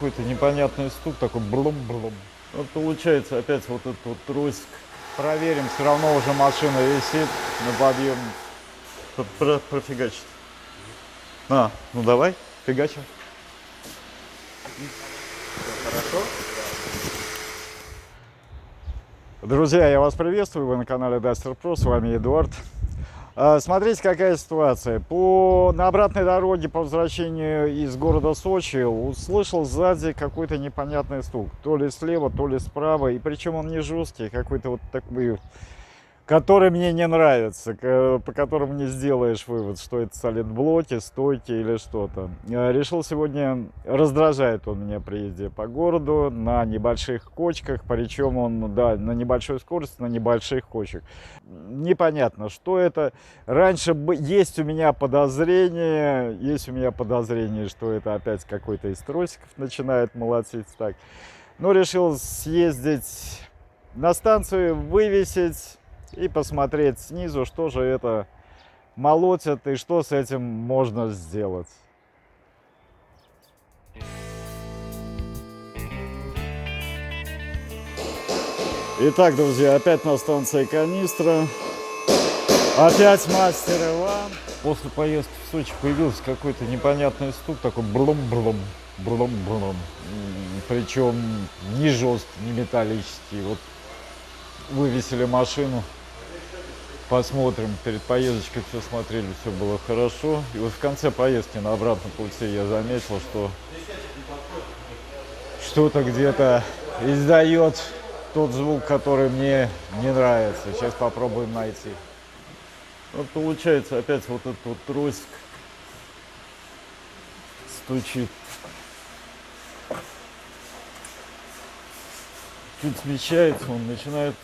Какой-то непонятный стук, такой блум-блум. Вот получается опять вот этот вот тросик. Проверим, все равно уже машина висит на подъем. Профигачит. Ну давай, фигачим. Хорошо? Друзья, я вас приветствую, вы на канале Duster Pro, с вами Эдуард. Смотрите, какая ситуация. На обратной дороге по возвращению из города Сочи услышал сзади какой-то непонятный стук. То ли слева, то ли справа. И причем он не жесткий, какой-то вот такой, который мне не нравится, по которому не сделаешь вывод, что это солидблоки, стойки или что-то. Решил сегодня, раздражает он меня при езде по городу на небольших кочках, причем он, да, на небольшой скорости, на небольших кочках. Непонятно, что это. Раньше есть у меня подозрение, что это опять какой-то из тросиков начинает молотить так. Но решил съездить на станцию, вывесить и посмотреть снизу, что же это молотит и что с этим можно сделать. Итак, друзья, опять на станции канистра. Опять мастер Иван. После поездки в Сочи появился какой-то непонятный стук, такой блум-блум, блум-блум. Причем не жесткий, не металлический. Вот вывесили машину. Посмотрим, перед поездочкой все смотрели, все было хорошо. И вот в конце поездки на обратном пути я заметил, что что-то где-то издает тот звук, который мне не нравится. Сейчас попробуем найти. Вот получается опять вот этот вот тросик стучит. Чуть смещается, он начинает...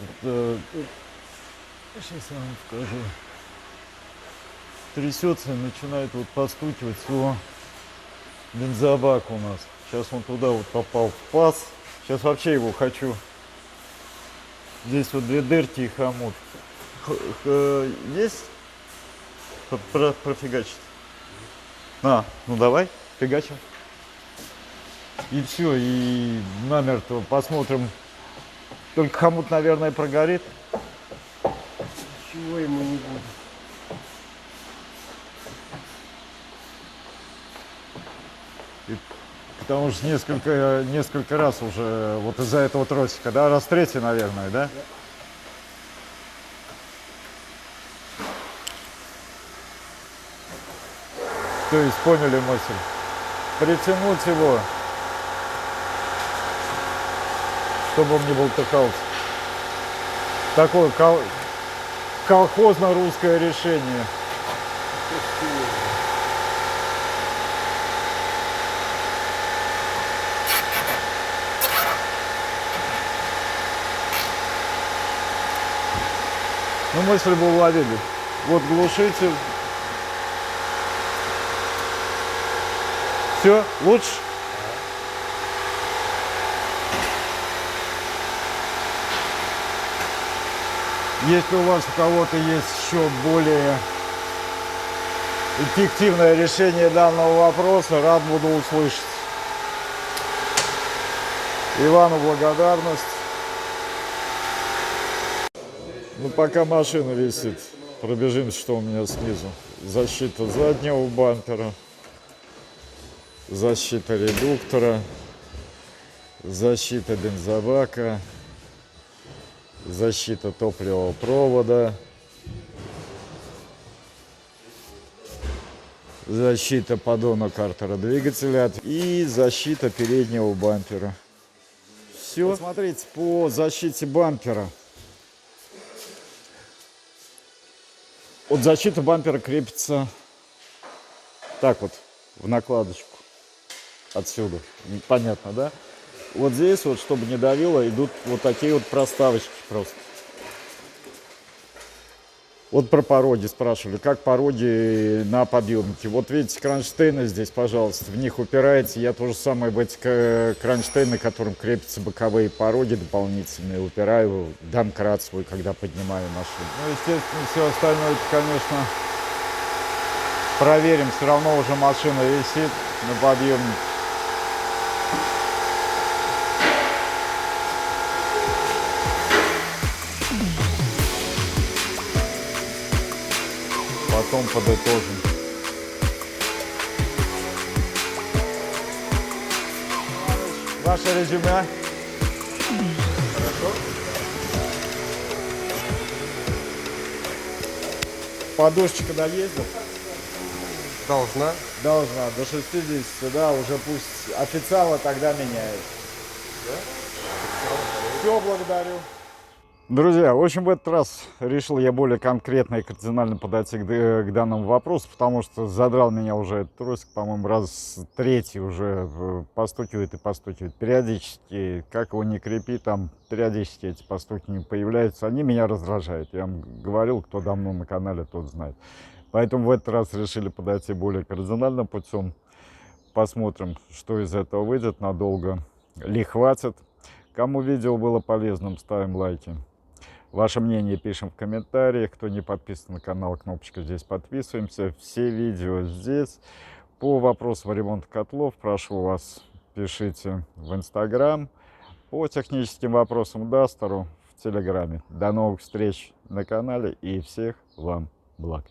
Сейчас я вам покажу. Трясется и начинает вот постукивать о бензобак у нас. Сейчас он туда вот попал в паз. Сейчас вообще его хочу. Здесь вот две дырки и хомут. Есть? Профигачить. Ну давай, фигачим. И все, и намертво посмотрим. Только хомут, наверное, прогорит. Чего ему не будет? Потому что несколько раз уже вот из-за этого тросика, да, раз третий, наверное, да? То есть поняли мысль. Притянуть его, чтобы он не болтыхался. Такое колхозно-русское решение. Ну, мысль бы уловили. Вот глушитель. Все, лучше? Если у вас у кого-то есть еще более эффективное решение данного вопроса, рад буду услышать. Ивану благодарность. Ну, пока машина висит, пробежимся, что у меня снизу. Защита заднего бампера, защита редуктора, защита бензобака, защита топливного провода, защита поддона картера двигателя и защита переднего бампера. Все. Посмотрите, по защите бампера. Вот защита бампера крепится так вот, в накладочку. Отсюда. Понятно, да? Вот здесь вот, чтобы не давило, идут вот такие вот проставочки просто. Вот про пороги спрашивали, как пороги на подъемнике. Вот видите, кронштейны здесь, пожалуйста, в них упираете. Я то же самое в эти кронштейны, которым крепятся боковые пороги дополнительные, упираю домкрат свой, когда поднимаю машину. Ну, естественно, все остальное, конечно, проверим. Все равно уже машина висит на подъемнике. потом подытожим. Ваше резюме? Хорошо? Подушечка доездит? Должна. Должна. До 60, да, уже пусть официала тогда меняет. Все, благодарю. Друзья, в общем, в этот раз решил я более конкретно и кардинально подойти к данному вопросу, потому что задрал меня уже этот тросик, по-моему, раз третий уже постукивает и постукивает. Периодически, как его не крепи, там периодически эти постукивания появляются. Они меня раздражают. Я вам говорил, кто давно на канале, тот знает. Поэтому в этот раз решили подойти более кардинальным путем. Посмотрим, что из этого выйдет, надолго ли хватит. Кому видео было полезным, ставим лайки. Ваше мнение пишем в комментариях. Кто не подписан на канал, кнопочка здесь, подписываемся. Все видео здесь. По вопросам ремонта котлов, прошу вас, пишите в Инстаграм. По техническим вопросам Дастеру в Телеграме. До новых встреч на канале и всех вам благ.